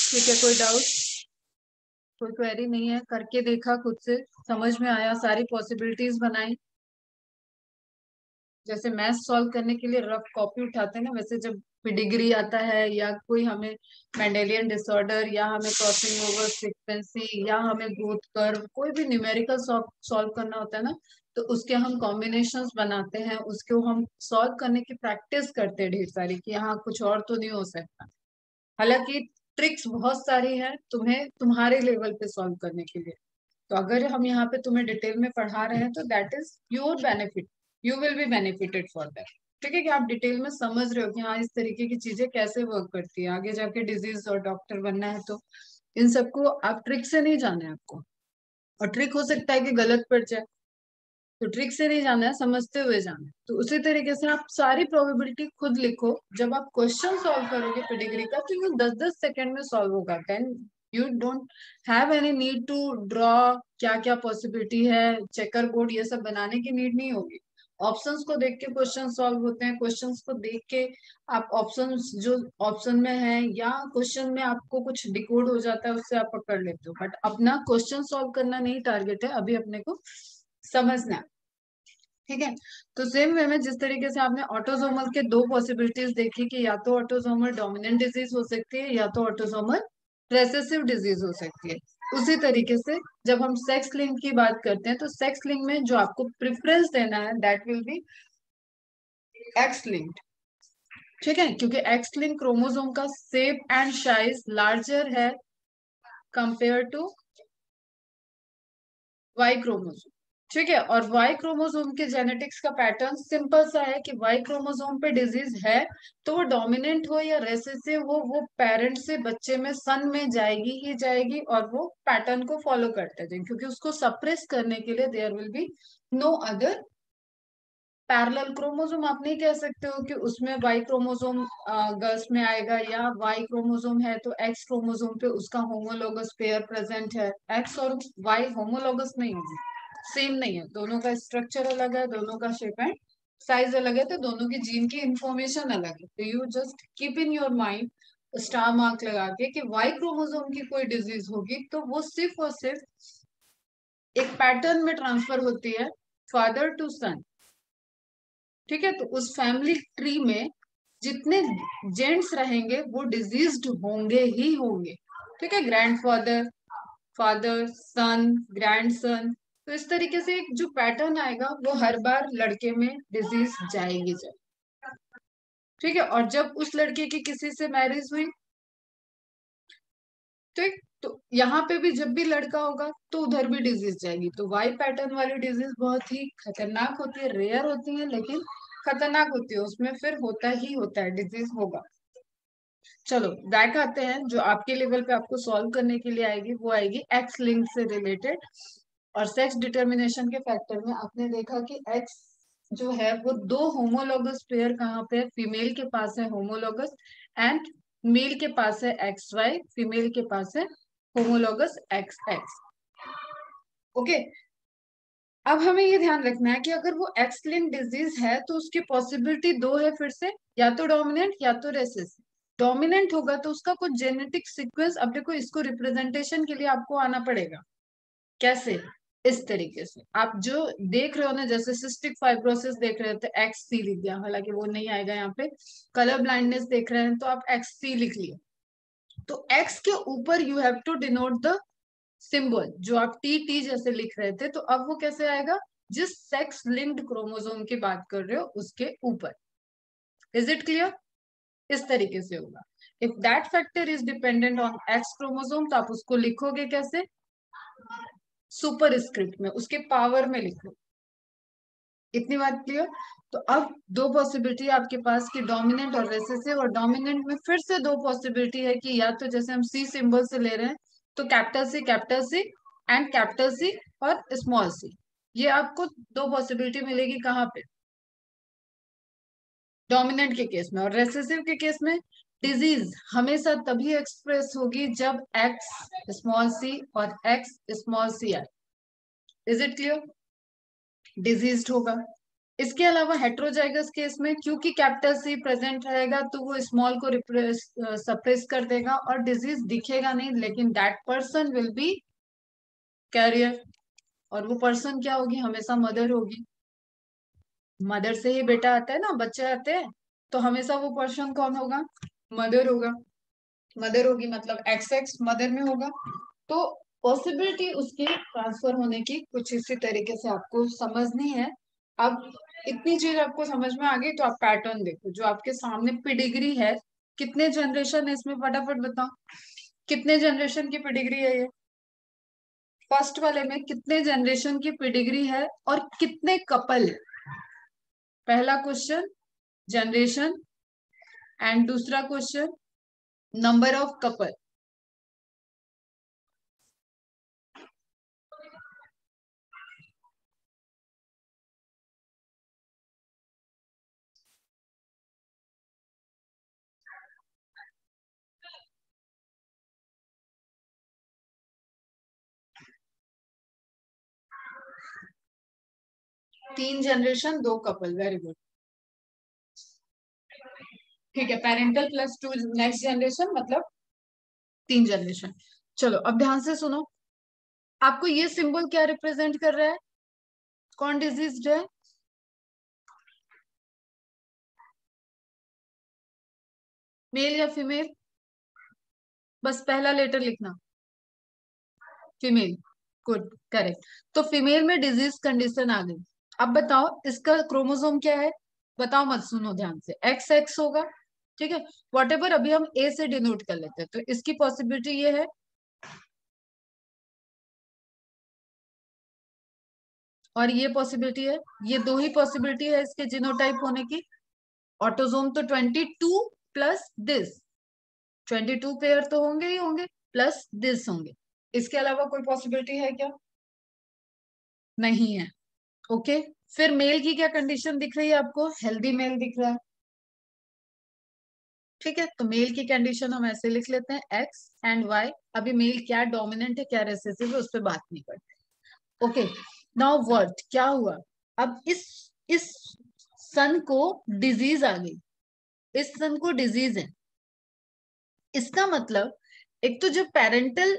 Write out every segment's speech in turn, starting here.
ठीक है, कोई डाउट, कोई क्वेरी नहीं है? करके देखा, खुद से समझ में आया, सारी पॉसिबिलिटीज बनाई। जैसे मैथ सॉल्व करने के लिए रफ कॉपी उठाते हैं ना, वैसे जब डिग्री आता है या कोई हमें मेंडेलियन डिसऑर्डर या हमें क्रॉसिंग ओवर फ्रीक्वेंसी या हमें ग्रोथ कर्व, कोई भी न्यूमेरिकल सॉल्व करना होता है ना, तो उसके हम कॉम्बिनेशंस बनाते हैं, उसको हम सॉल्व करने की प्रैक्टिस करते हैं ढेर सारी, कि हाँ कुछ और तो नहीं हो सकता। हालांकि ट्रिक्स बहुत सारी हैं तुम्हें तुम्हारे लेवल पे सॉल्व करने के लिए। तो अगर हम यहाँ पे तुम्हें डिटेल में पढ़ा रहे हैं तो that is your benefit, you will be benefited for that. ठीक है, कि आप डिटेल में समझ रहे हो कि हाँ इस तरीके की चीजें कैसे वर्क करती है, आगे जाके डिजीज और डॉक्टर बनना है तो इन सबको आप ट्रिक से नहीं जाना है आपको। और ट्रिक हो सकता है कि गलत पड़ जाए, तो ट्रिक से नहीं जाना है, समझते हुए जाना है। तो उसी तरीके से आप सारी प्रोबेबिलिटी खुद लिखो। जब आप क्वेश्चन सॉल्व करोगे पेडिग्री का तो ये 10-10 सेकंड में सॉल्व होगा। Then you don't have any need to draw क्या क्या पॉसिबिलिटी है, चेकर बोर्ड ये सब बनाने की नीड नहीं होगी। ऑप्शंस को देख के क्वेश्चन सॉल्व होते हैं, क्वेश्चंस को देख के आप ऑप्शंस जो ऑप्शन में है या क्वेश्चन में आपको कुछ डिकोड हो जाता है उससे आप पकड़ लेते हो। बट अपना क्वेश्चन सॉल्व करना नहीं टारगेट है, अभी अपने को समझना है। ठीक है, तो सेम वे में जिस तरीके से आपने ऑटोसोमल के दो पॉसिबिलिटीज देखी कि या तो ऑटोसोमल डोमिनेंट डिजीज हो सकती है या तो ऑटोसोमल रेसेसिव डिजीज हो सकती है, उसी तरीके से जब हम सेक्स लिंक की बात करते हैं तो सेक्स लिंक में जो आपको प्रेफरेंस देना है that will be x linked. ठीक है, क्योंकि एक्स लिंक क्रोमोसोम का शेप एंड साइज लार्जर है कंपेयर टू वाई क्रोमोसोम। ठीक है, और वाई क्रोमोसोम के जेनेटिक्स का पैटर्न सिंपल सा है कि वाई क्रोमोसोम पे डिजीज है तो वो डोमिनेंट हो या रेसेसिव हो, वो पेरेंट से बच्चे में सन में जाएगी ही जाएगी और वो पैटर्न को फॉलो करते जाएंगे, क्योंकि उसको सप्रेस करने के लिए there will be no other parallel chromosome. आप नहीं कह सकते हो कि उसमें वाई क्रोमोसोम गर्ल्स में आएगा, या वाई क्रोमोसोम है तो एक्स क्रोमोसोम पे उसका होमोलोगस पेयर प्रेजेंट है। एक्स और वाई होमोलोगस नहीं है, सेम नहीं है, दोनों का स्ट्रक्चर अलग है, दोनों का शेप एंड साइज अलग है, तो दोनों की जीन की इंफॉर्मेशन अलग है। तो you just keep in your mind star mark लगा के कि वाई क्रोमोसोम की कोई डिजीज होगी तो वो सिर्फ और सिर्फ एक पैटर्न में ट्रांसफर होती है फादर टू सन। ठीक है, तो उस फैमिली ट्री में जितने जेंट्स रहेंगे वो डिजीज्ड होंगे ही होंगे। ठीक है, ग्रैंडफादर, फादर, सन, ग्रैंडसन, तो इस तरीके से एक जो पैटर्न आएगा वो हर बार लड़के में डिजीज जाएगी जाए। ठीक है, और जब उस लड़के की किसी से मैरिज हुई, ठीक, तो यहाँ पे भी जब भी लड़का होगा तो उधर भी डिजीज जाएगी। तो वाई पैटर्न वाली डिजीज बहुत ही खतरनाक होती है, रेयर होती है लेकिन खतरनाक होती है, उसमें फिर होता ही होता है, डिजीज होगा। चलो बैक आते हैं, जो आपके लेवल पे आपको सॉल्व करने के लिए आएगी वो आएगी एक्स लिंक से रिलेटेड। और सेक्स डिटर्मिनेशन के फैक्टर में आपने देखा कि एक्स जो है वो दो होमोलोगस पेयर कहाँ पे है, फीमेल के पास है होमोलोगस एंड मेल के पास है एक्स वाई, फीमेल के पास है होमोलोगस एक्स एक्स। ओके, अब हमें ये ध्यान रखना है कि अगर वो एक्स लिंक डिजीज है तो उसकी पॉसिबिलिटी दो है फिर से, या तो डोमिनेंट या तो रेसेसिव। डोमिनेंट होगा तो उसका कुछ जेनेटिक सीक्वेंस, अब देखो इसको रिप्रेजेंटेशन के लिए आपको आना पड़ेगा। कैसे? इस तरीके से आप जो देख रहे हो ना, जैसे सिस्टिक फाइब्रोसिस देख रहे थे एक्स सी लिख दिया, हालांकि वो नहीं आएगा यहाँ पे। कलर ब्लाइंडनेस देख रहे हैं तो आप एक्स सी लिख लिया। तो एक्स के ऊपर you have to denote the symbol, जो आप टी टी जैसे लिख रहे थे, तो अब वो कैसे आएगा? जिस सेक्स लिंक्ड क्रोमोसोम की बात कर रहे हो उसके ऊपर। Is it clear? इस तरीके से होगा। If that factor is dependent on x chromosome तो आप उसको लिखोगे कैसे? सुपर स्क्रिप्ट में, उसके पावर में लिखो। इतनी बात क्लियर? तो अब दो पॉसिबिलिटी आपके पास कि डोमिनेंट और रेसेसिव, और डोमिनेंट में फिर से दो पॉसिबिलिटी है कि या तो जैसे हम सी सिंबल से ले रहे हैं तो capital C and capital C और स्मॉल सी। ये आपको दो पॉसिबिलिटी मिलेगी कहाँ पे? डोमिनेंट के केस में। और रेसेसिव के केस में डिजीज हमेशा तभी एक्सप्रेस होगी जब एक्स स्मॉल सी और एक्स स्मॉल सी आए। Is it clear? डिजीज होगा। इसके अलावा हेट्रोजाइगस केस में क्योंकि कैपिटल सी प्रेजेंट रहेगा तो वो स्मॉल को सप्रेस कर देगा और डिजीज दिखेगा नहीं, लेकिन that person will be carrier. और वो पर्सन क्या होगी, हमेशा मदर होगी। मदर से ही बेटा आता है ना, बच्चे आते हैं, तो हमेशा वो पर्सन कौन होगा, मदर होगा। मदर होगी मतलब एक्स एक्स मदर में होगा। तो पॉसिबिलिटी उसकी ट्रांसफर होने की कुछ इसी तरीके से आपको समझनी है। अब इतनी चीज आपको समझ में आ गई तो आप पैटर्न देखो जो आपके सामने पिडिग्री है। कितने जनरेशन है इसमें, फटाफट बताओ, कितने जनरेशन की पिडिग्री है ये। फर्स्ट वाले में कितने जनरेशन की पिडिग्री है और कितने कपल। पहला क्वेश्चन जनरेशन, एंड दूसरा question number of couple. 3 generation 2 couple, very good. ठीक है, पेरेंटल प्लस 2 नेक्स्ट जनरेशन मतलब 3 जनरेशन। चलो अब ध्यान से सुनो, आपको ये सिंबल क्या रिप्रेजेंट कर रहा है, कौन डिजीज है। मेल या फीमेल, बस पहला लेटर लिखना, फीमेल। Good, correct. तो फीमेल में डिजीज कंडीशन आ गई। अब बताओ इसका क्रोमोसोम क्या है, बताओ मत, सुनो ध्यान से, एक्स एक्स होगा। ठीक है, वॉट एवर, अभी हम ए से डिनोट कर लेते हैं, तो इसकी पॉसिबिलिटी ये है और ये पॉसिबिलिटी है, ये दो ही पॉसिबिलिटी है इसके जीनोटाइप होने की। ऑटोजोम तो 22 प्लस दिस, 22 पेयर तो होंगे ही होंगे, प्लस दिस होंगे। इसके अलावा कोई पॉसिबिलिटी है क्या, नहीं है। ओके, फिर मेल की क्या कंडीशन दिख रही है आपको, हेल्दी मेल दिख रहा है। ठीक है, तो मेल की कंडीशन हम ऐसे लिख लेते हैं एक्स एंड वाई। अभी मेल क्या डोमिनेंट है क्या रिसेसिव है उस पर बात नहीं करते। ओके, नाउ व्हाट क्या हुआ, अब इस सन को डिजीज आ गई, इस सन को डिजीज है। इसका मतलब एक तो जो पेरेंटल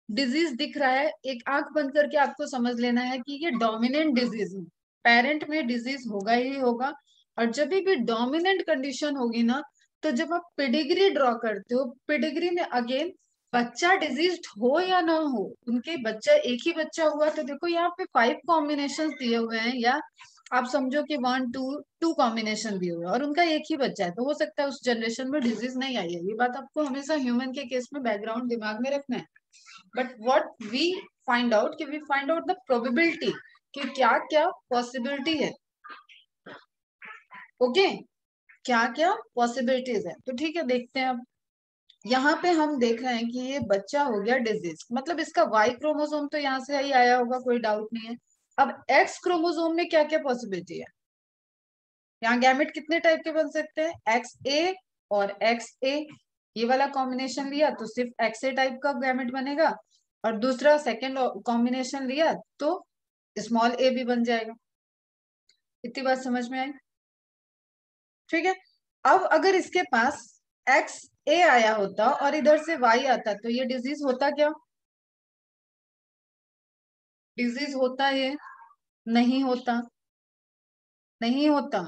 डिजीज दिख रहा है, एक आंख बंद करके आपको समझ लेना है कि ये डोमिनेंट डिजीज है। पेरेंट में डिजीज होगा ही होगा। और जब भी डोमिनेंट कंडीशन होगी ना, तो जब आप पेडिग्री ड्रॉ करते हो, पेडिग्री में अगेन बच्चा डिजीज हो या ना हो, उनके बच्चा एक ही बच्चा हुआ तो देखो यहाँ पे 5 कॉम्बिनेशन दिए हुए हैं, या आप समझो कि 1 2 कॉम्बिनेशन दिए हुए हैं और उनका एक ही बच्चा है, तो हो सकता है उस जनरेशन में डिजीज नहीं आई है। ये बात आपको हमेशा ह्यूमन के केस में बैकग्राउंड दिमाग में रखना है। But what we find out कि we find out the probability कि क्या क्या पॉसिबिलिटी है। ओके, क्या क्या पॉसिबिलिटीज है, तो ठीक है देखते हैं। अब यहाँ पे हम देख रहे हैं कि ये बच्चा हो गया डिजीज, मतलब इसका वाई क्रोमोसोम तो यहाँ से ही आया होगा, कोई डाउट नहीं है। अब एक्स क्रोमोसोम में क्या क्या पॉसिबिलिटी है, यहाँ गैमेट कितने टाइप के बन सकते हैं, एक्स ए और एक्स ए। ये वाला कॉम्बिनेशन लिया तो सिर्फ एक्स ए टाइप का गैमेट बनेगा, और दूसरा सेकेंड कॉम्बिनेशन लिया तो स्मॉल ए भी बन जाएगा। इतनी बात समझ में आई। ठीक है, अब अगर इसके पास एक्स ए आया होता और इधर से वाई आता तो ये डिजीज होता क्या, डिजीज होता ये, नहीं होता, नहीं होता।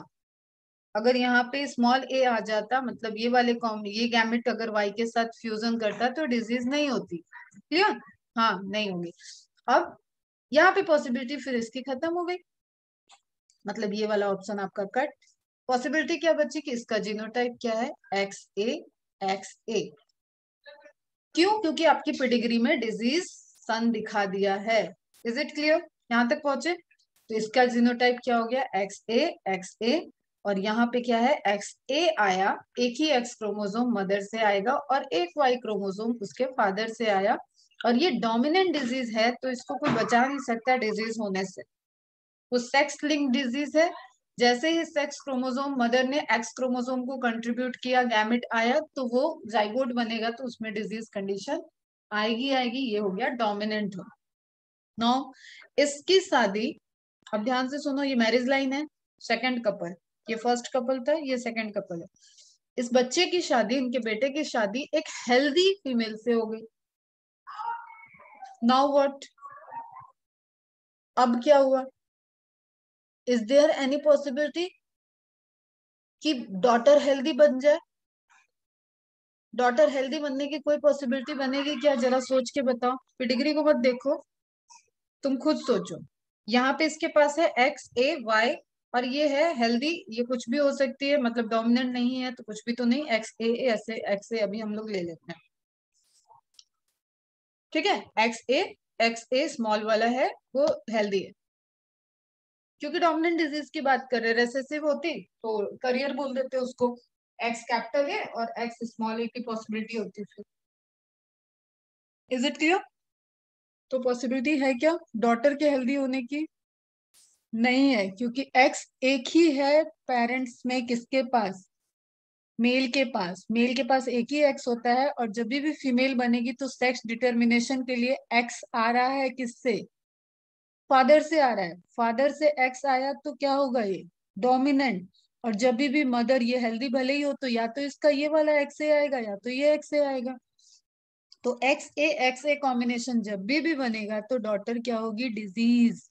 अगर यहाँ पे स्मॉल ए आ जाता, मतलब ये वाले कॉम ये गैमेट अगर वाई के साथ फ्यूजन करता तो डिजीज नहीं होती। क्लियर, हाँ नहीं होगी। अब यहाँ पे पॉसिबिलिटी फिर इसकी खत्म हो गई, मतलब ये वाला ऑप्शन आपका कट। पॉसिबिलिटी क्या बची कि इसका जीनोटाइप क्या है, एक्स ए एक्स ए। क्यों, क्योंकि आपकी पेडिग्री में डिजीज सन दिखा दिया है। इज इट क्लियर, यहाँ तक पहुंचे। तो इसका जीनोटाइप क्या हो गया, एक्स ए एक्स ए। और यहाँ पे क्या है, एक्स ए आया, एक ही एक्स क्रोमोसोम मदर से आएगा और एक वाई क्रोमोसोम उसके फादर से आया। और ये डोमिनेंट डिजीज है तो इसको कोई बचा नहीं सकता डिजीज होने से। वो सेक्स लिंक डिजीज है। जैसे ही सेक्स क्रोमोसोम मदर ने एक्स क्रोमोसोम को कंट्रीब्यूट किया, गैमेट आया, तो वो जाइगोट बनेगा तो उसमें डिजीज कंडीशन आएगी आएगी। ये हो गया डोमिनेंट हो। नो, इसकी शादी, अब ध्यान से सुनो, ये मैरिज लाइन है, सेकंड कपल, ये फर्स्ट कपल था, ये सेकंड कपल है। इस बच्चे की शादी, इनके बेटे की शादी एक हेल्दी फीमेल से हो गई। नाउ व्हाट, अब क्या हुआ? इज देयर एनी पॉसिबिलिटी कि डॉटर हेल्दी बन जाए? डॉटर हेल्दी बनने की कोई पॉसिबिलिटी बनेगी क्या? जरा सोच के बताओ, पेडिग्री को मत देखो, तुम खुद सोचो। यहाँ पे इसके पास है XAY और ये है हेल्दी, ये कुछ भी हो सकती है, मतलब डोमिनेंट नहीं है तो कुछ भी तो नहीं। XA ऐसे, XA अभी हम लोग ले लेते हैं, ठीक है। XA स्मॉल वाला है वो हेल्दी है, क्योंकि डोमिनेंट डिजीज की बात कर रहे हैं। रेसेसिव होती तो करियर बोल देते उसको। X कैपिटल है और X स्मॉल ए की पॉसिबिलिटी होती फिर। Is it clear? तो पॉसिबिलिटी है क्या डॉटर के हेल्दी होने की? नहीं है, क्योंकि एक्स एक ही है पेरेंट्स में, किसके पास? मेल के पास। मेल के पास एक ही एक्स होता है, और जब भी फीमेल बनेगी तो सेक्स डिटर्मिनेशन के लिए एक्स आ रहा है किससे? फादर से आ रहा है। फादर से एक्स आया तो क्या होगा? ये डोमिनेंट। और जब भी मदर ये हेल्दी भले ही हो तो या तो इसका ये वाला एक्स ए आएगा या तो ये एक्स ए आएगा। तो एक्स ए कॉम्बिनेशन जब भी बनेगा तो डॉटर क्या होगी? Disease.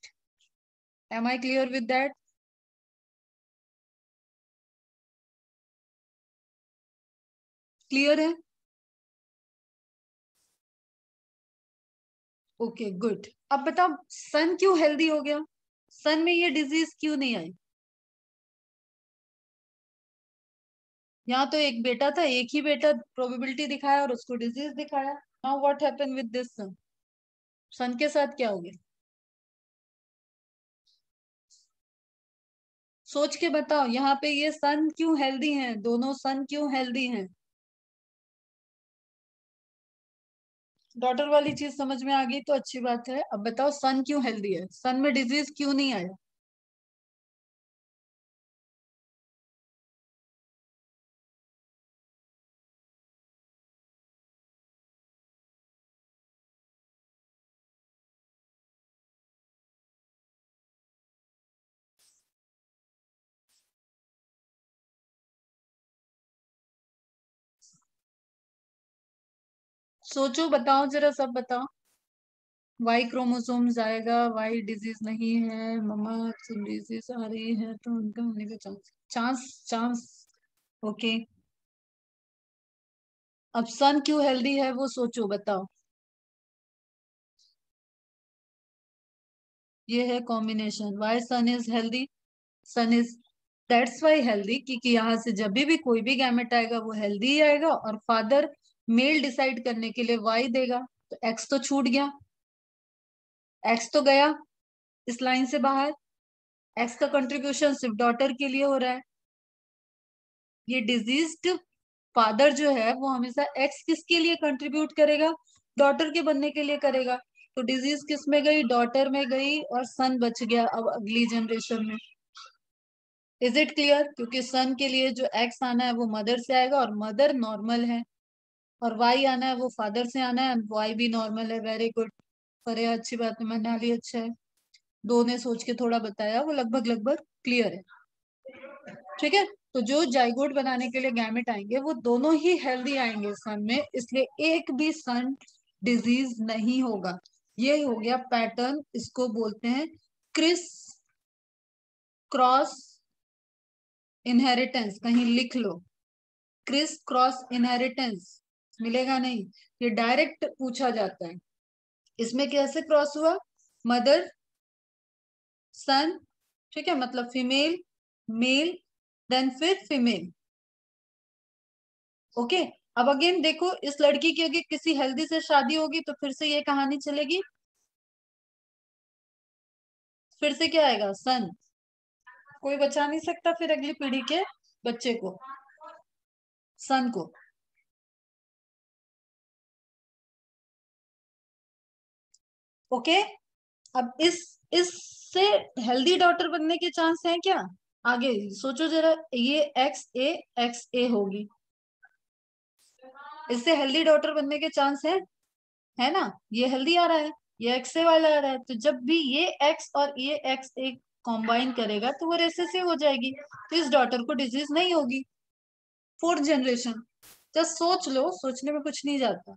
Am I clear with that? Clear है? Okay good. अब बताओ सन क्यों हेल्दी हो गया? सन में ये डिजीज क्यों नहीं आई? यहाँ तो एक बेटा था, एक ही बेटा, प्रोबेबिलिटी दिखाया और उसको डिजीज दिखाया। Now what happen with this son? Son के साथ क्या हो गया? सोच के बताओ, यहाँ पे ये सन क्यों हेल्दी हैं? दोनों सन क्यों हेल्दी हैं? डॉटर वाली चीज समझ में आ गई तो अच्छी बात है। अब बताओ सन क्यों हेल्दी है? सन में डिजीज क्यों नहीं आया? सोचो, बताओ जरा, सब बताओ। वाई क्रोमोसोम्स आएगा, वाई डिजीज नहीं है, मम्मा डिजीज आ रही है तो उनका होने का चांस, चांस। ओके। अब सन क्यों हेल्दी है वो सोचो, बताओ। ये है combination, why son is healthy. Son is, that's why healthy, क्योंकि यहाँ से जब भी कोई भी गैमेट आएगा वो हेल्दी ही आएगा, और फादर मेल डिसाइड करने के लिए वाई देगा। तो एक्स तो छूट गया, एक्स तो गया इस लाइन से बाहर। एक्स का कंट्रीब्यूशन सिर्फ डॉटर के लिए हो रहा है। ये डिजीज्ड फादर जो है वो हमेशा एक्स किसके लिए कंट्रीब्यूट करेगा? डॉटर के बनने के लिए करेगा। तो डिजीज किस में गई? डॉटर में गई, और सन बच गया अब अगली जनरेशन में। Is it clear? क्योंकि सन के लिए जो एक्स आना है वो मदर से आएगा, और मदर नॉर्मल है, और वाई आना है वो फादर से आना है, वाई भी नॉर्मल है। Very good. अरे अच्छी बात है, मनाली अच्छा है। दो ने सोच के थोड़ा बताया, वो लगभग लगभग क्लियर है। ठीक है। तो जो जाइगोट बनाने के लिए गैमेट आएंगे वो दोनों ही हेल्दी आएंगे सन में, इसलिए एक भी सन डिजीज नहीं होगा। ये हो गया पैटर्न, इसको बोलते हैं क्रिस क्रॉस इनहेरिटेंस। कहीं लिख लो, क्रिस क्रॉस इनहेरिटेंस। मिलेगा नहीं, ये डायरेक्ट पूछा जाता है। इसमें कैसे क्रॉस हुआ? मदर सन, ठीक है, मतलब फीमेल मेल, देन फिर फीमेल। ओके। अब अगेन देखो, इस लड़की की अगर किसी हेल्दी से शादी होगी तो फिर से ये कहानी चलेगी। फिर से क्या आएगा? सन। कोई बचा नहीं सकता फिर अगली पीढ़ी के बच्चे को, सन को। ओके। अब इससे हेल्दी डॉटर बनने के चांस है क्या? आगे सोचो जरा, ये एक्स ए होगी, इससे हेल्दी डॉटर बनने के चांस है ना? ये हेल्दी आ रहा है, ये एक्स ए वाला आ रहा है, तो जब भी ये एक्स और ये एक्स ए कॉम्बाइन करेगा तो वो रेसेसिव हो जाएगी, तो इस डॉटर को डिजीज नहीं होगी। फोर्थ जनरेशन, जस्ट सोच लो, सोचने में कुछ नहीं जाता,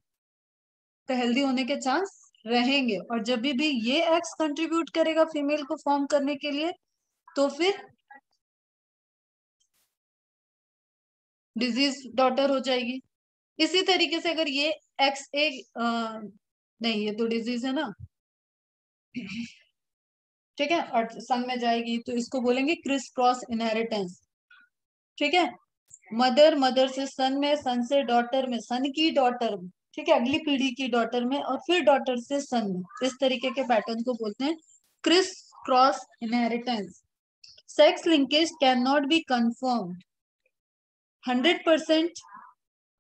तो हेल्दी होने के चांस रहेंगे। और जब भी ये एक्स कंट्रीब्यूट करेगा फीमेल को फॉर्म करने के लिए, तो फिर डिजीज डॉटर हो जाएगी। इसी तरीके से अगर ये एक्स ए नहीं, ये तो डिजीज है ना, ठीक है, और सन में जाएगी तो इसको बोलेंगे क्रिस क्रॉस इनहेरिटेंस, ठीक है। मदर, मदर से सन में, सन से डॉटर में, सन की डॉटर में, ठीक है, अगली पीढ़ी की डॉटर में, और फिर डॉटर से सन में। इस तरीके के पैटर्न को बोलते हैं criss cross inheritance. Sex linkage can not B confirmed 100%।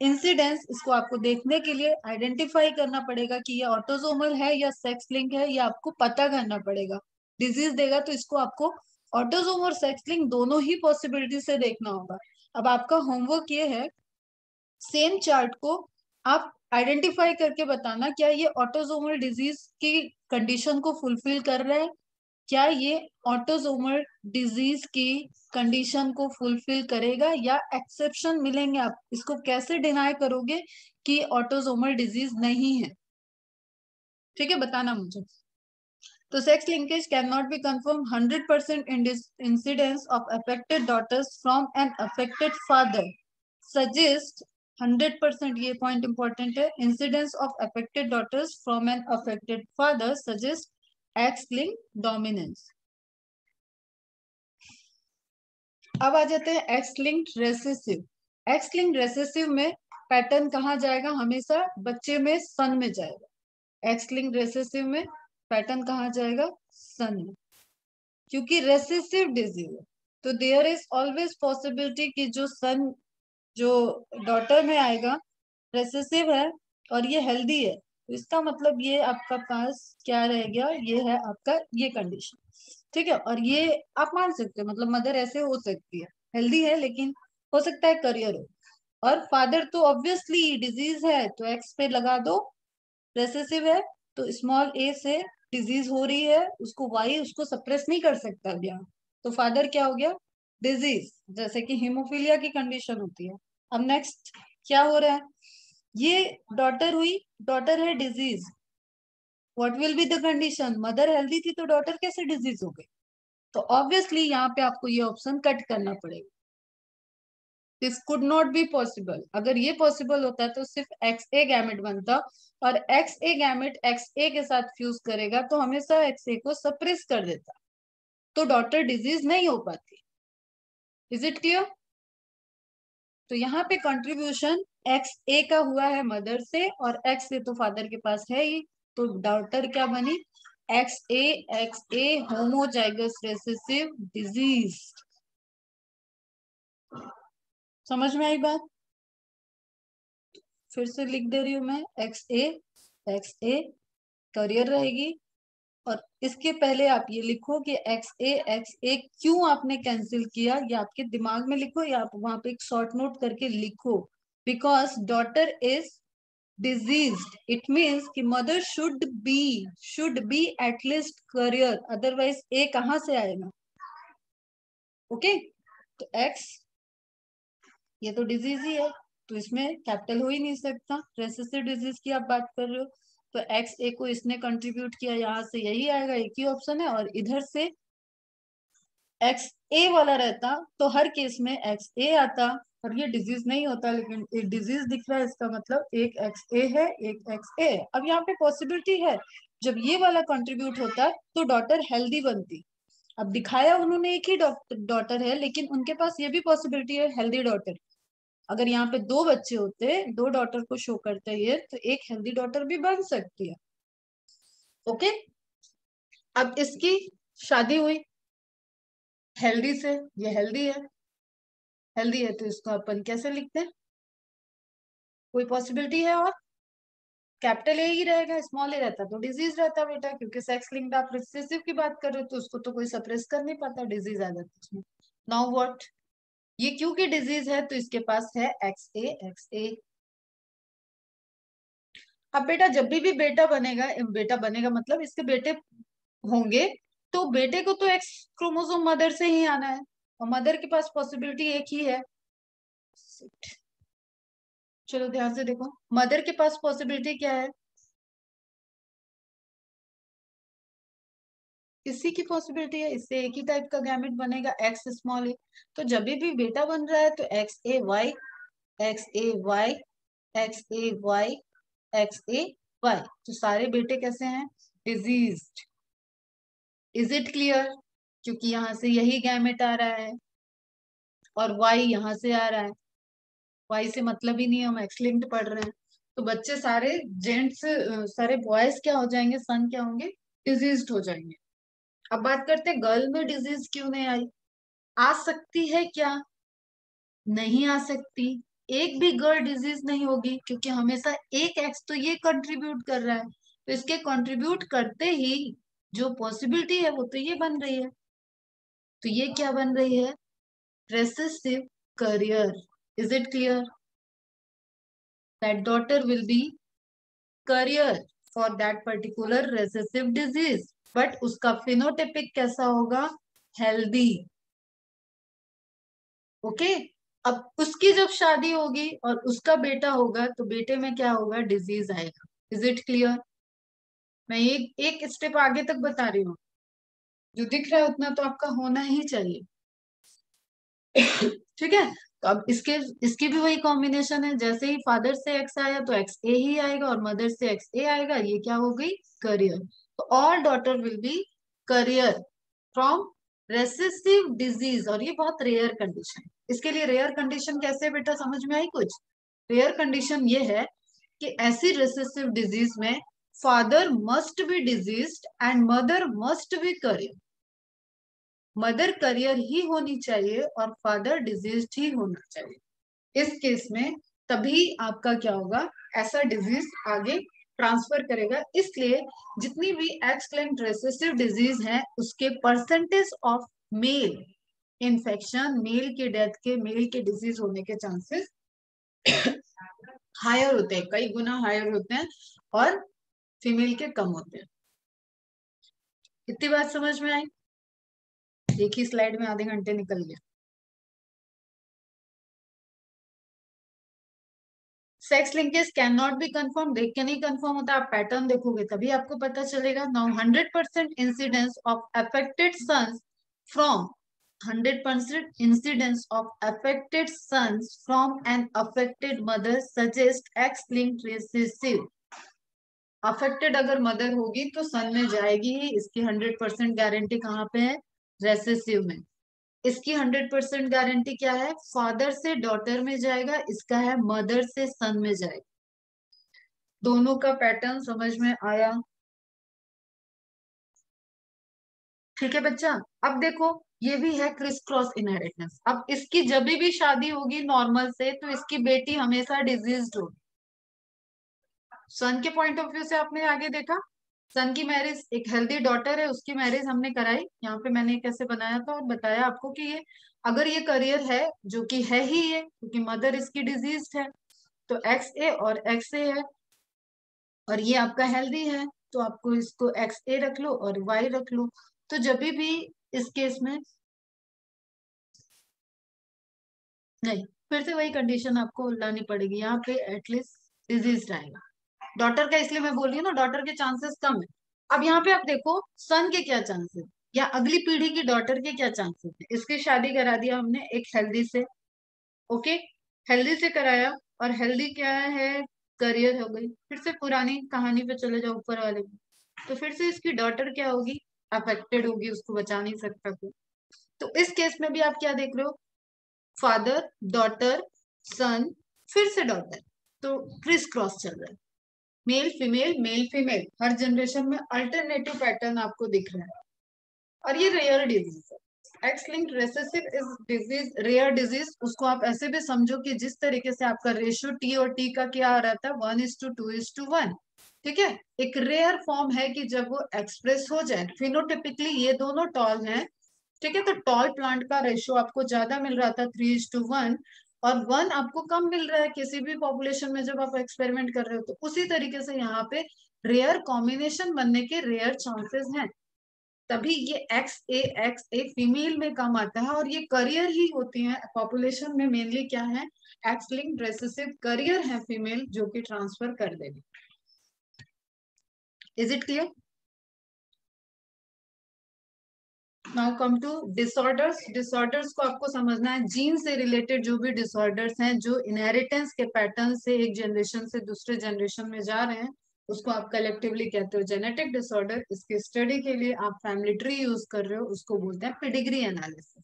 Incidence, इसको आपको देखने के लिए आइडेंटिफाई करना पड़ेगा कि ये ऑटोसोमल है या सेक्स लिंक है, ये आपको पता करना पड़ेगा। डिजीज देगा तो इसको आपको ऑटोसोम और सेक्स लिंक दोनों ही पॉसिबिलिटी से देखना होगा। अब आपका होमवर्क ये है, सेम चार्ट को आप आइडेंटिफाई करके बताना क्या ये ऑटोसोमल डिजीज की कंडीशन को फुलफिल कर रहा है, क्या ये ऑटोसोमल डिजीज की कंडीशन को फुलफिल करेगा या एक्सेप्शन मिलेंगे। आप इसको कैसे डिनाई करोगे कि ऑटोसोमल डिजीज नहीं है, ठीक है, बताना मुझे। तो sex linkage can not be confirm 100% in incidence of affected daughters from an affected father suggest 100%, ये पॉइंट इंपॉर्टेंट है, incidence of affected daughters from an affected father suggest X link dominance. अब आ जाते हैं X linked recessive. X linked recessive में pattern कहाँ जाएगा, हमेशा बच्चे में सन में जाएगा। एक्स लिंक्ड रेसेसिव में पैटर्न कहाँ जाएगा, सन में, क्योंकि रेसेसिव डिजीज है तो देयर इज ऑलवेज पॉसिबिलिटी कि जो सन, जो डॉटर में आएगा रेसेसिव है और ये हेल्दी है, तो इसका मतलब ये आपका पास क्या रह गया, ये है आपका ये कंडीशन, ठीक है। और ये आप मान सकते हो, मतलब मदर ऐसे हो सकती है, हेल्दी है लेकिन हो सकता है करियर हो, और फादर तो ऑब्वियसली डिजीज है तो एक्स पे लगा दो, रेसेसिव है तो स्मॉल ए से डिजीज हो रही है, उसको वाई उसको सप्रेस नहीं कर सकता अब यहाँ, तो फादर क्या हो गया, डिजीज, जैसे कि हीमोफीलिया की कंडीशन होती है। अब नेक्स्ट क्या हो रहा है, ये डॉटर हुई, डॉटर है disease, what will be the condition, mother healthy थी तो डॉटर कैसे डिजीज हो गई, तो ऑब्वियसली यहाँ पे आपको ये ऑप्शन कट करना पड़ेगा। This could not be possible, अगर ये पॉसिबल होता तो सिर्फ एक्स ए गैमेट बनता, और एक्स ए गैमेट एक्स ए के साथ फ्यूज करेगा तो हमेशा एक्स ए को सप्रेस कर देता, तो डॉटर डिजीज नहीं हो पाती। Is it clear? तो यहाँ पे कंट्रीब्यूशन एक्स ए का हुआ है मदर से, और एक्स ए तो फादर के पास है ही, तो डॉटर क्या बनी, एक्स ए होमोजाइगस रेसेसिव डिजीज। समझ में आई बात? फिर से लिख दे रही हूं मैं, एक्स ए करियर रहेगी, और इसके पहले आप ये लिखो कि एक्स ए क्यों आपने कैंसिल किया, या आपके दिमाग में लिखो या आप वहां पे एक शॉर्ट नोट करके लिखो, because daughter is diseased, it means कि mother should be at least carrier, otherwise A कहां से आएगा, ओके। तो एक्स, ये तो डिजीज ही है तो इसमें कैपिटल हो ही नहीं सकता, रेसेसिव डिजीज की आप बात कर रहे हो, तो एक्स ए को इसने कंट्रीब्यूट किया, यहाँ से यही आएगा, एक ही ऑप्शन है, और इधर से एक्स ए वाला रहता तो हर केस में एक्स ए आता, और ये डिजीज नहीं होता, लेकिन एक डिजीज दिख रहा है, इसका मतलब एक एक्स ए है, एक एक्स ए है। अब यहाँ पे पॉसिबिलिटी है, जब ये वाला कंट्रीब्यूट होता तो डॉटर हेल्दी बनती, अब दिखाया उन्होंने एक ही डॉटर है, लेकिन उनके पास ये भी पॉसिबिलिटी है हेल्दी डॉटर, अगर यहाँ पे दो बच्चे होते, दो डॉटर को शो करते ये, तो एक हेल्दी डॉटर भी बन सकती है, ओके। अब इसकी शादी हुई हेल्दी से, ये हेल्दी है तो इसको अपन कैसे लिखते हैं, कोई पॉसिबिलिटी है और कैपिटल ए ही रहेगा, स्मॉल ए रहता तो डिजीज रहता बेटा, क्योंकि सेक्स लिंक्ड आप रिसेसिव की बात कर रहे हो तो उसको तो कोई सप्रेस कर नहीं पाता, डिजीज आ जाती उसमें। नाउ व्हाट, ये क्योंकि डिजीज है तो इसके पास है एक्स ए। अब बेटा जब भी बेटा बनेगा मतलब इसके बेटे होंगे, तो बेटे को तो एक्स क्रोमोसोम मदर से ही आना है, और मदर के पास पॉसिबिलिटी एक ही है। चलो ध्यान से देखो, मदर के पास पॉसिबिलिटी क्या है, इसी की पॉसिबिलिटी है, इससे एक ही टाइप का गैमेट बनेगा एक्स स्मॉल ए। तो जब भी बेटा बन रहा है तो एक्स ए वाई, एक्स ए वाई, एक्स ए वाई, एक्स ए वाई, तो सारे बेटे कैसे हैं, डिजीज्ड। इज इट क्लियर, क्योंकि यहां से यही गैमेट आ रहा है और वाई यहां से आ रहा है, वाई से मतलब ही नहीं है, हम एक्स लिंक्ड पढ़ रहे हैं। तो बच्चे सारे जेंट्स, सारे बॉयज क्या हो जाएंगे, सन क्या होंगे, डिजीज्ड हो जाएंगे। अब बात करते हैं गर्ल में डिजीज क्यों नहीं आई, आ सकती है क्या, नहीं आ सकती। एक भी गर्ल डिजीज नहीं होगी, क्योंकि हमेशा एक एक्स तो ये कंट्रीब्यूट कर रहा है, तो इसके कंट्रीब्यूट करते ही जो पॉसिबिलिटी है वो तो ये बन रही है। तो ये क्या बन रही है, recessive career. Is it clear that daughter will be career for that particular recessive disease, but उसका phenotypic कैसा होगा, healthy. ओके, अब उसकी जब शादी होगी और उसका बेटा होगा तो बेटे में क्या होगा, डिजीज आएगा। इज इट क्लियर, मैं एक स्टेप आगे तक बता रही हूँ, जो दिख रहा है उतना तो आपका होना ही चाहिए। ठीक है, तो अब इसकी भी वही कॉम्बिनेशन है, जैसे ही फादर से एक्स आया तो एक्स ए ही आएगा और मदर से एक्स ए आएगा, ये क्या हो गई, करियर। तो all daughter will be career from recessive disease, और ये बहुत रेयर कंडीशन है। इसके लिए रेयर कंडीशन कैसे बेटा, समझ में आई कुछ, रेयर कंडीशन ये है कि ऐसी रेसेसिव डिजीज में father must be diseased and mother must be carrier, mother carrier ही होनी चाहिए और फादर डिजीज ही होना चाहिए। इस केस में तभी आपका क्या होगा, ऐसा डिजीज आगे ट्रांसफर करेगा। इसलिए जितनी भी एक्स लिंक्ड रेसेसिव डिजीज है उसके percentage of male infection, male के डेथ के, मेल के डिजीज होने के चांसेस हायर होते हैं, कई गुना हायर होते हैं, और फीमेल के कम होते हैं। इतनी बात समझ में आई, एक ही स्लाइड में आधे घंटे निकल गया। Sex linkage can not be confirm, देख के नहीं कंफर्म होता, आप पैटर्न देखोगे तभी आपको पता चलेगा। Now 100% incidence of affected sons from 100% incidence of affected sons from an affected mother suggest X-linked recessive। Affected अगर मदर होगी तो सन में जाएगी ही, इसकी 100% गारंटी कहाँ पे है, रेसेसिव में। इसकी 100% गारंटी क्या है, फादर से डॉटर में जाएगा, इसका है मदर से सन में जाएगा। दोनों का पैटर्न समझ में आया, ठीक है बच्चा। अब देखो ये भी है क्रिस क्रॉस इनहेरिटेंस। अब इसकी जब भी शादी होगी नॉर्मल से तो इसकी बेटी हमेशा डिजीज्ड होगी। सन के पॉइंट ऑफ व्यू से आपने आगे देखा, सन की मैरिज, एक हेल्दी डॉटर है उसकी मैरिज हमने कराई, यहाँ पे मैंने कैसे बनाया था और बताया आपको कि ये अगर ये करियर है, जो कि है ही ये, क्योंकि मदर इसकी डिजीज्ड है, तो एक्स ए और एक्स ए है, और ये आपका हेल्दी है, तो आपको इसको एक्स ए रख लो और वाई रख लो। तो जब भी इस केस में नहीं, फिर से वही कंडीशन आपको लानी पड़ेगी, यहाँ पे एटलीस्ट डिजीज आएगा। डॉटर का इसलिए मैं बोल रही हूँ ना, डॉटर के चांसेस कम है। अब यहाँ पे आप देखो सन के क्या चांसेस, या अगली पीढ़ी की डॉटर के क्या चांसेस है। इसकी शादी करा दिया हमने एक हेल्दी से, ओके, हेल्दी से कराया, और हेल्दी क्या है, करियर हो गई। फिर से पुरानी कहानी पे चले जाओ ऊपर वाले में, तो फिर से इसकी डॉटर क्या होगी, अफेक्टेड होगी, उसको बचा नहीं सकता कोई। तो इस केस में भी आप क्या देख रहे हो, फादर डॉटर सन, फिर से डॉटर, तो क्रिस क्रॉस चल रहा है, मेल फीमेल हर जनरेशन में अल्टरनेटिव पैटर्न आपको दिख रहा है। और ये रेयर डिजीज है, X linked recessive is disease, rare disease. उसको आप ऐसे भी समझो कि जिस तरीके से आपका रेशियो टी और टी का क्या आ रहा था, 1:2:1, ठीक है, एक रेयर फॉर्म है कि जब वो एक्सप्रेस हो जाए फिनोटिपिकली, ये दोनों टॉल हैं, ठीक है, तो टॉल प्लांट का रेशियो आपको ज्यादा मिल रहा था 3:1, और 1 आपको कम मिल रहा है किसी भी पॉपुलेशन में जब आप एक्सपेरिमेंट कर रहे हो। तो उसी तरीके से यहाँ पे रेयर कॉम्बिनेशन बनने के रेयर चांसेस हैं। तभी ये एक्स ए फीमेल में कम आता है, और ये करियर ही होती है पॉपुलेशन में मेनली क्या है, एक्स लिंक्ड रिसेसिव करियर है फीमेल जो कि ट्रांसफर कर देगी। Is it clear? Now come to disorders. Disorders को आपको समझना है, जीन से रिलेटेड जो भी डिसऑर्डर्स हैं जो इनहेरिटेंस के पैटर्न से एक जनरेशन से दूसरे जनरेशन में जा रहे हैं, उसको आप कलेक्टिवली कहते हो जेनेटिक डिसऑर्डर। इसके स्टडी के लिए आप फैमिली ट्री यूज कर रहे हो, उसको बोलते हैं pedigree analysis.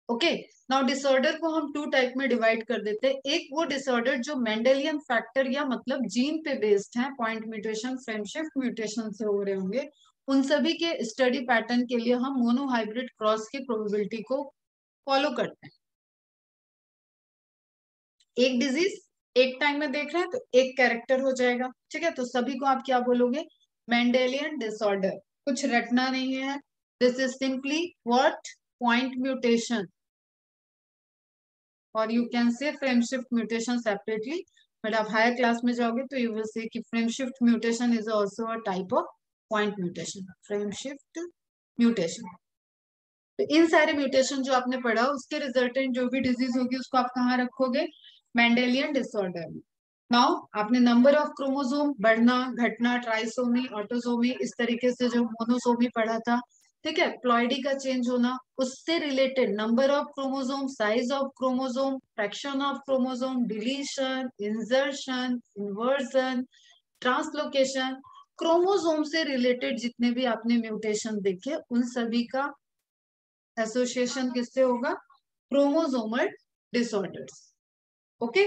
Okay, now disorder को हम टू टाइप में डिवाइड कर देते हैं। एक वो डिसऑर्डर जो मेंडेलियन फैक्टर या मतलब जीन पे बेस्ड है, point mutation, frame shift mutation से हो रहे होंगे, उन सभी के स्टडी पैटर्न के लिए हम मोनोहाइब्रिड क्रॉस की प्रोबेबिलिटी को फॉलो करते हैं। एक डिजीज एक टाइम में देख रहे हैं तो एक कैरेक्टर हो जाएगा, ठीक है, तो सभी को आप क्या बोलोगे, मेंडेलियन डिसऑर्डर। कुछ रटना नहीं है, this is simply what, point mutation, और you can say frame shift mutation separately, but आप हायर क्लास में जाओगे तो यू विल से कि frame shift mutation is also a type of point mutation, frame shift mutation. तो इन सारे mutation जो आपने पढ़ा उसके रिजल्टेंट जो भी डिजीज होगी उसको आप कहाँ रखोगे, मेंडेलियन डिसऑर्डर में। नाउ आपने नंबर ऑफ क्रोमोसोम बढ़ना घटना, ट्राइसोमी, ऑटोसोमी, इस तरीके से जो मोनोसोमी पढ़ा था, ठीक है, प्लॉइडी का चेंज होना, उससे related number of chromosome, size of chromosome, fraction of chromosome, deletion, insertion, inversion, translocation, chromosome से रिलेटेड जितने भी आपने म्यूटेशन देखे उन सभी का एसोसिएशन किससे होगा, क्रोमोसोमल डिसऑर्डर्स। ओके,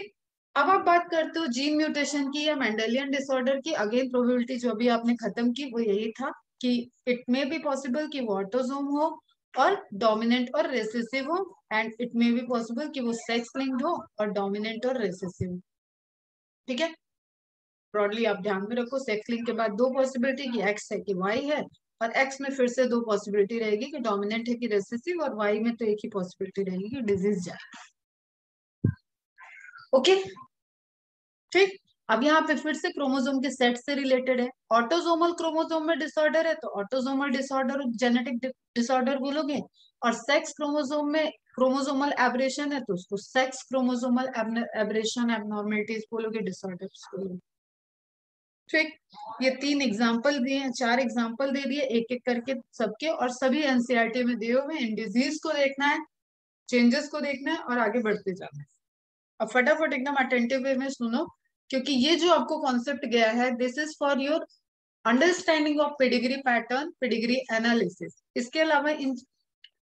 अब आप बात करते हो जीन म्यूटेशन की या मेंडेलियन डिसऑर्डर की। अगेन प्रोबेबिलिटी जो अभी आपने खत्म की वो यही था कि इट मे बी पॉसिबल कि वो ऑटोसोम हो और डोमिनेंट और रेसेसिव हो, and it may be possible कि वो सेक्स लिंक्ड हो और डोमिनेंट और रेसेसिव हो। ठीक है, ब्रॉडली आप ध्यान में रखो, सेक्स लिंक के बाद दो पॉसिबिलिटी कि एक्स है कि वाई है, और एक्स में फिर से दो पॉसिबिलिटी रहेगी कि डोमिनेंट है कि रेसेसिव, और वाई में तो एक ही पॉसिबिलिटी रहेगी कि डिजीज जाए। ओके, ठीक। अब यहाँ पे फिर से क्रोमोसोम के सेट से रिलेटेड है। ऑटोसोमल क्रोमोसोम में डिसऑर्डर है तो ऑटोसोमल डिसऑर्डर जेनेटिक डिसऑर्डर बोलोगे, और सेक्स क्रोमोसोम में क्रोमोसोमल एब्रेशन है तो उसको सेक्स क्रोमोसोमल एब्रेशन एबनॉर्मलिटीज बोलोगे, डिसऑर्डर्स बोलोगे। ठीक, ये तीन एग्जाम्पल दिए हैं, चार एग्जाम्पल दे दिए एक एक करके सबके, और सभी एनसीईआरटी में दिए हुए हैं। डिजीज को देखना है, चेंजेस को देखना है और आगे बढ़ते जाना है। अब फटाफट एकदम अटेंटिव वे में सुनो, क्योंकि ये जो आपको कॉन्सेप्ट गया है this is for your understanding of pedigree pattern, pedigree analysis. इसके अलावा इन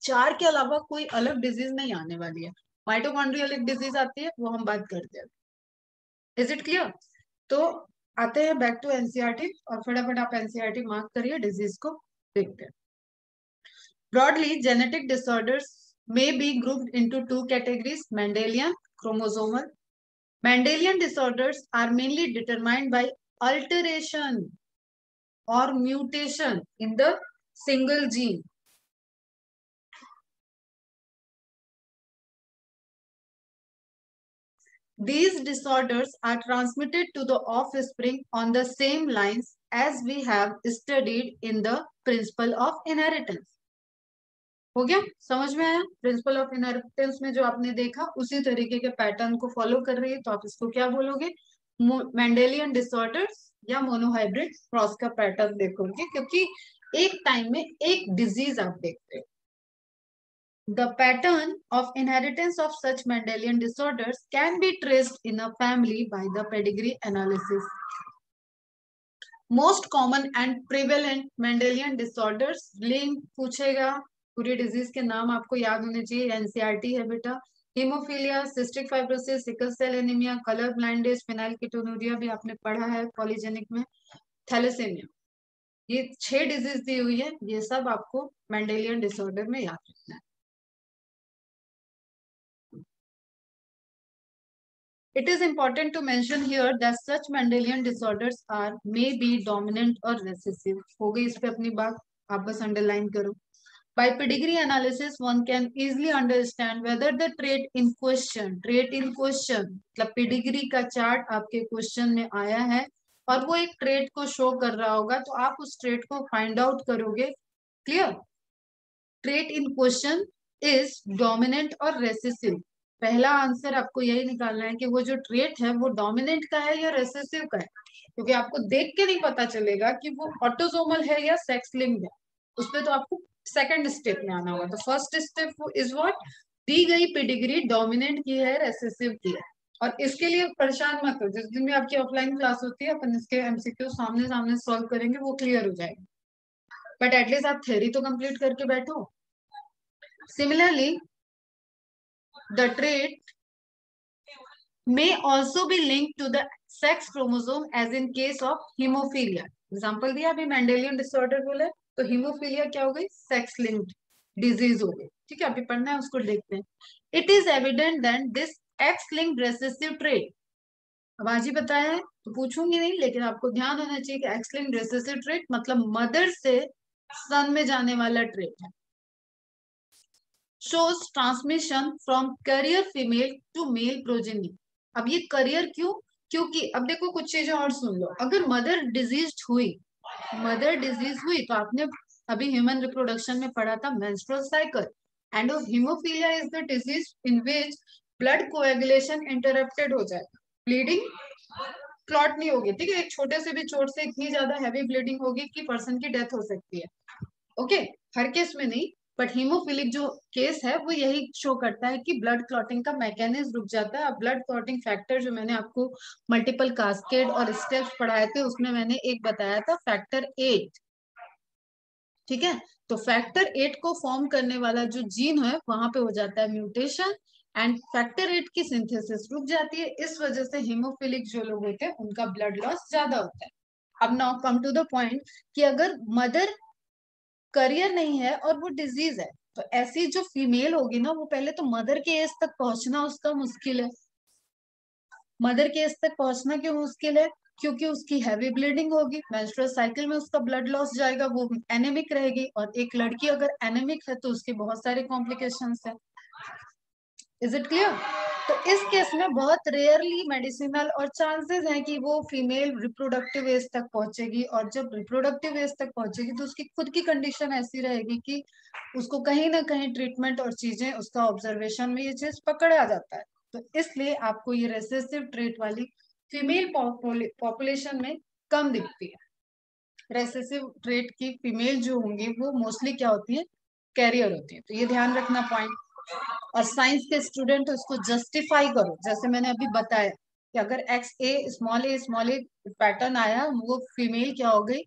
चार के अलावा कोई अलग डिजीज नहीं आने वाली है। माइटोकॉन्ड्रियल एक डिजीज आती है वो हम बात करते हैं। Is it clear? तो आते हैं बैक टू एनसीईआरटी, और फटाफट आप एनसीईआरटी मार्क करिए, डिजीज को देखते हैं। Broadly genetic disorders may be grouped into two categories, Mendelian, chromosomal. Mendelian disorders are mainly determined by alteration or mutation in the single gene. These disorders are transmitted to the offspring on the same lines as we have studied in the principle of inheritance. हो गया, समझ में आया? Principle of inheritance में जो आपने देखा उसी तरीके के पैटर्न को फॉलो कर रही है, तो आप इसको क्या बोलोगे, मेंडेलियन डिसऑर्डर्स या मोनोहाइब्रिड क्रॉस का पैटर्न देखोगे, क्योंकि एक टाइम में एक डिजीज आप देखते हो। The pattern of inheritance of such Mendelian disorders can be traced in a family by the pedigree analysis. Most common and prevalent Mendelian disorders, link पूछेगा, पूरी डिजीज के नाम आपको याद होने चाहिए, एनसीईआरटी है बेटा। Haemophilia, cystic fibrosis, sickle cell anaemia, colour blindness, phenylketonuria भी आपने पढ़ा है पॉलीजेनिक में, थैलेसेमिया, ये 6 डिजीज दी हुई है, ये सब आपको मेंडेलियन डिसऑर्डर में याद रखना है। It is important to mention here that such Mendelian disorders are may be dominant or recessive. हो गई इस पे अपनी बात, आप बस अंडरलाइन करो। By pedigree analysis, one can easily understand whether the trait in question मतलब pedigree का चार्ट आपके क्वेश्चन में आया है और वो एक ट्रेट को शो कर रहा होगा, तो आप उस ट्रेट को फाइंड आउट करोगे clear? Trait in question is dominant और रेसेसिव। पहला आंसर आपको यही निकालना है कि वो जो ट्रेट है वो डोमिनेंट का है या रेसेसिव का है, क्योंकि आपको देख के नहीं पता चलेगा कि वो ऑटोसोमल है या सेक्स लिंक्ड है। उसमें तो आपको सेकंड स्टेप में आना होगा। तो फर्स्ट स्टेप इज व्हाट, दी गई पेडिग्री डोमिनेंट की है रेसेसिव की है। और इसके लिए परेशान मत हो, जिस दिन भी आपकी ऑफलाइन क्लास होती है अपन इसके एमसीक्यू सामने सामने सॉल्व करेंगे, वो क्लियर हो जाएगा। बट एटलीस्ट आप थ्योरी तो कंप्लीट करके बैठो। Similarly, the trait may also be linked to the sex chromosome as in case of hemophilia. Example दिया अभी मेंडेलियन डिसऑर्डर बोले, तो हीमोफीलिया क्या हो गई, सेक्स लिंक्ड डिजीज हो गई। ठीक है, अभी पढ़ना है उसको देखते हैं। It is evident that this x linked recessive trait, अब आज ही बताया है तो पूछूंगी नहीं, लेकिन आपको ध्यान होना चाहिए कि एक्स लिंक्ड रेसेसिव ट्रेट मतलब मदर से सन में जाने वाला ट्रेट है। shows transmission from carrier female to male progeny। अब ये करियर क्यों, क्योंकि अब देखो कुछ चीजें और सुन लो। अगर मदर डिजीज हुई तो आपने अभी ह्यूमन रिप्रोडक्शन में पढ़ा था menstrual cycle, and haemophilia is the disease in which blood coagulation interrupted हो जाएगा, ब्लीडिंग क्लॉट नहीं होगी। ठीक है, एक छोटे से भी चोट से इतनी ज्यादा हैवी ब्लीडिंग होगी कि पर्सन की डेथ हो सकती है। ओके, हर केस में नहीं, बट हीमोफिलिक जो केस है वो यही शो करता है कि ब्लड क्लॉटिंग का मैकेनिज्म रुक जाता है। अब ब्लड क्लॉटिंग फैक्टर जो मैंने आपको मल्टीपल कास्केड और स्टेप्स पढ़ाए थे उसमें मैंने एक बताया था फैक्टर 8। ठीक है, तो फैक्टर 8 को फॉर्म करने वाला जो जीन है वहां पे हो जाता है म्यूटेशन, एंड फैक्टर 8 की सिंथेसिस रुक जाती है। इस वजह से हीमोफिलिक जो लोग होते हैं उनका ब्लड लॉस ज्यादा होता है। अब now come to the point कि अगर मदर करियर नहीं है और वो डिजीज है, तो ऐसी जो फीमेल होगी ना, वो पहले तो मदर के एज तक पहुंचना उसका मुश्किल है। मदर के एज तक पहुंचना क्यों मुश्किल है, क्योंकि उसकी हैवी ब्लीडिंग होगी, मेंस्ट्रुअल साइकिल में उसका ब्लड लॉस जाएगा, वो एनेमिक रहेगी। और एक लड़की अगर एनेमिक है तो उसके बहुत सारे कॉम्प्लिकेशंस है। Is it clear? तो इस केस में बहुत रेयरली मेडिसिनल और चांसेस हैं कि वो फीमेल रिप्रोडक्टिव एज तक पहुंचेगी, और जब रिप्रोडक्टिव एज तक पहुंचेगी तो उसकी खुद की कंडीशन ऐसी रहेगी कि उसको कहीं ना कहीं ट्रीटमेंट और चीजें उसका ऑब्जर्वेशन में ये चीज पकड़ आ जाता है। तो इसलिए आपको ये रेसेसिव ट्रेट वाली फीमेल पॉपुलेशन में कम दिखती है। रेसेसिव ट्रेट की फीमेल जो होंगी वो मोस्टली क्या होती है, कैरियर होती है। तो ये ध्यान रखना पॉइंट। और साइंस के स्टूडेंट उसको जस्टिफाई करो, जैसे मैंने अभी बताया कि अगर ए स्मॉल ए पैटर्न आया, वो फीमेल क्या हो गई,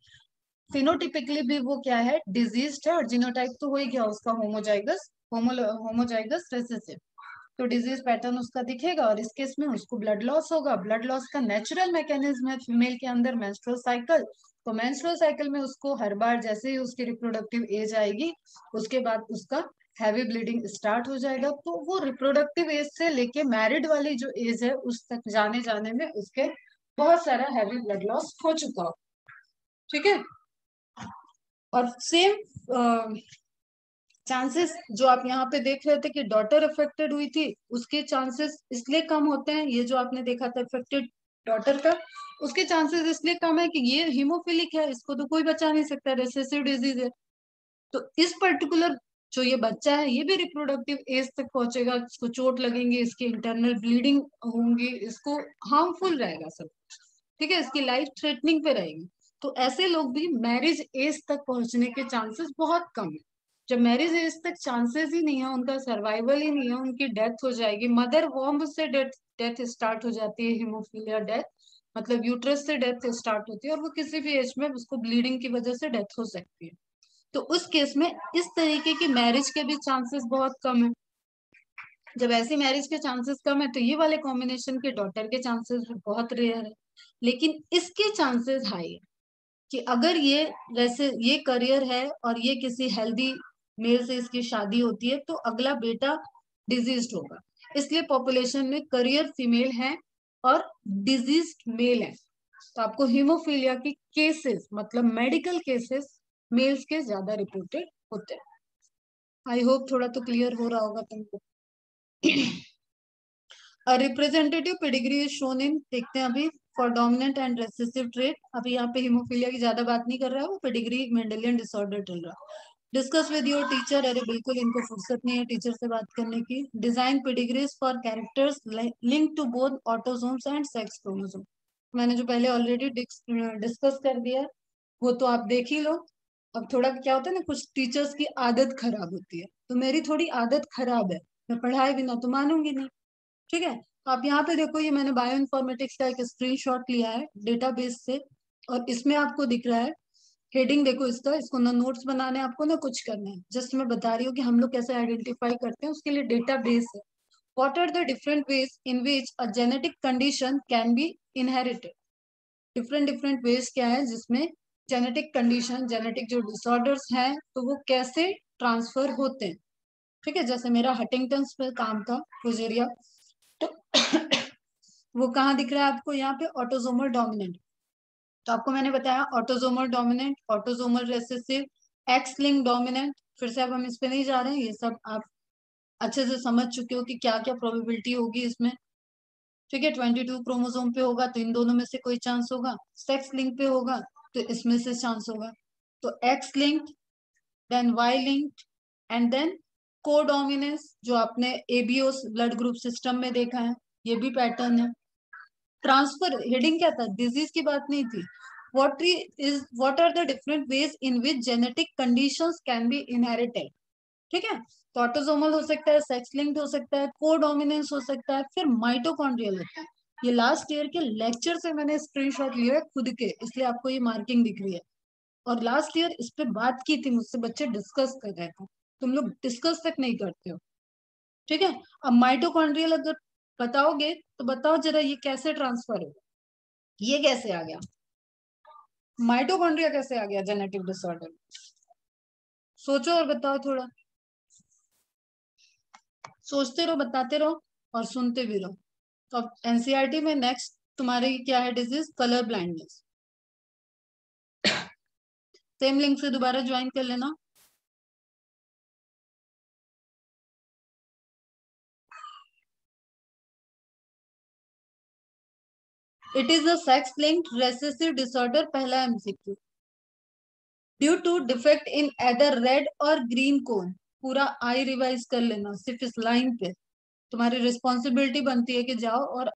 फिनोटिपिकली भी वो क्या है, डिजीज्ड है, और जीनोटाइप तो हो ही गया उसका होमोजाइगस रेसेसिव। तो डिजीज पैटर्न उसका दिखेगा, और इस केस में उसको ब्लड लॉस होगा। ब्लड लॉस का नेचुरल मैकेनिज्म है फीमेल के अंदर मेंस्ट्रुअल साइकिल। तो मेंस्ट्रुअल साइकिल में उसको हर बार जैसे ही उसकी रिप्रोडक्टिव एज आएगी, उसके बाद उसका हैवी ब्लीडिंग स्टार्ट हो जाएगा। तो वो रिप्रोडक्टिव एज से लेके मैरिड वाली जो एज है उस तक जाने जाने में उसके बहुत सारा हैवी ब्लड लॉस हो चुका हो। ठीक है, और सेम चांसेस जो आप यहाँ पे देख रहे थे कि डॉटर अफेक्टेड हुई थी, उसके चांसेस इसलिए कम होते हैं, ये जो आपने देखा था अफेक्टेड डॉटर का, उसके चांसेस इसलिए कम है कि ये हीमोफिलिक है, इसको तो कोई बचा नहीं सकता, रेसेसिव डिजीज है। तो इस पर्टिकुलर जो ये बच्चा है ये भी रिप्रोडक्टिव एज तक पहुंचेगा, इसको चोट लगेंगे, इसकी इंटरनल ब्लीडिंग होंगी, इसको हार्मफुल रहेगा सब। ठीक है, इसकी लाइफ थ्रेटनिंग पे रहेगी। तो ऐसे लोग भी मैरिज एज तक पहुंचने के चांसेस बहुत कम है। जब मैरिज एज तक चांसेस ही नहीं है, उनका सर्वाइवल ही नहीं है, उनकी डेथ हो जाएगी। मदर वॉम्ब से डेथ स्टार्ट हो जाती है, हीमोफीलिया डेथ मतलब यूट्रस से डेथ स्टार्ट होती है, और वो किसी भी एज में उसको ब्लीडिंग की वजह से डेथ हो सकती है। तो उस केस में इस तरीके की मैरिज के भी चांसेस बहुत कम है। जब ऐसी मैरिज के चांसेस कम है तो ये वाले कॉम्बिनेशन के डॉटर के चांसेस भी बहुत रेयर है। लेकिन इसके चांसेस हाई है कि अगर ये वैसे ये करियर है और ये किसी हेल्दी मेल से इसकी शादी होती है तो अगला बेटा डिजीज्ड होगा। इसलिए पॉपुलेशन में करियर फीमेल है और डिजीज्ड मेल है। तो आपको हीमोफीलिया की केसेस मतलब मेडिकल केसेस मेल्स के ज्यादा रिपोर्टेड होते हैं। आई होप थोड़ा तो क्लियर हो रहा होगा तुमको। Representative pedigree is shown in, देखते हैं अभी, for dominant and recessive trait. अभी यहाँ पे हीमोफीलिया की ज्यादा बात नहीं कर रहा है, वो पेडिग्री मेंडेलियन डिसऑर्डर चल रहा है। डिस्कस विद योर टीचर, अरे बिल्कुल इनको फुर्सत नहीं है टीचर से बात करने की। Design pedigrees for characters link to both autosomes and sex chromosome, मैंने जो पहले ऑलरेडी डिस्कस कर दिया है, वो तो आप देख ही लो। अब थोड़ा क्या होता है ना, कुछ टीचर्स की आदत खराब होती है, तो मेरी थोड़ी आदत खराब है, मैं पढ़ाए बिना तो मानूंगी नहीं। ठीक है, आप यहाँ पे देखो, ये मैंने बायो इन्फॉर्मेटिक्स का एक स्क्रीनशॉट लिया है डेटाबेस से, और इसमें आपको दिख रहा है हेडिंग, देखो इसका, इसको ना नोट्स बनाने हैं आपको ना कुछ करना है, जस्ट मैं बता रही हूँ कि हम लोग कैसे आइडेंटिफाई करते हैं, उसके लिए डेटा बेस है। What are the different ways in which a genetic condition can be inherited, different different ways क्या है जिसमें जेनेटिक कंडीशन, जेनेटिक जो डिसऑर्डर्स हैं, तो वो कैसे ट्रांसफर होते हैं। ठीक है, जैसे मेरा हटिंगटन पे काम था, प्रोजेरिया, तो वो कहाँ दिख रहा है आपको, यहाँ पे ऑटोसोमल डोमिनेंट। तो आपको मैंने बताया autosomal dominant, autosomal recessive, x link dominant, फिर से अब हम इस पे नहीं जा रहे हैं, ये सब आप अच्छे से समझ चुके हो कि क्या क्या प्रोबेबिलिटी होगी इसमें। ठीक है, 22 क्रोमोसोम पे होगा तो इन दोनों में से कोई चांस होगा, सेक्स लिंक पे होगा तो इसमें से चांस होगा। तो X linked, then Y linked, and then codominance, जो आपने एबीओ ब्लड ग्रुप सिस्टम में देखा है, ये भी पैटर्न है। ट्रांसफर हेडिंग क्या था, डिजीज की बात नहीं थी। What are the different ways in which genetic conditions can be inherited. ठीक है, तो ऑटोसोमल हो सकता है, सेक्स लिंक्ड हो सकता है, कोडोमिनेंस हो सकता है, फिर माइटोकॉन्ड्रियल होता है। ये लास्ट ईयर के लेक्चर से मैंने स्क्रीनशॉट लिया है खुद के, इसलिए आपको ये मार्किंग दिख रही है। और लास्ट ईयर इस पे बात की थी मुझसे, बच्चे डिस्कस कर रहे थे, तुम लोग डिस्कस तक नहीं करते हो। ठीक है, अब माइटोकॉन्ड्रियल अगर बताओगे तो बताओ जरा ये कैसे ट्रांसफर होगा, ये कैसे आ गया, माइटोकॉन्ड्रिया कैसे आ गया जेनेटिक डिसऑर्डर, सोचो और बताओ थोड़ा, सोचते रहो, बताते रहो और सुनते भी रहो। तो अब एनसीईआरटी में नेक्स्ट तुम्हारी क्या है disease, colour blindness. Same link से दोबारा ज्वाइन कर लेना। It is a sex linked recessive disorder, पहला MCQ, due to defect in either red और ग्रीन कोन। पूरा आई रिवाइज कर लेना सिर्फ इस लाइन पे, तुम्हारी रिस्पॉन्सिबिलिटी बनती है कि जाओ और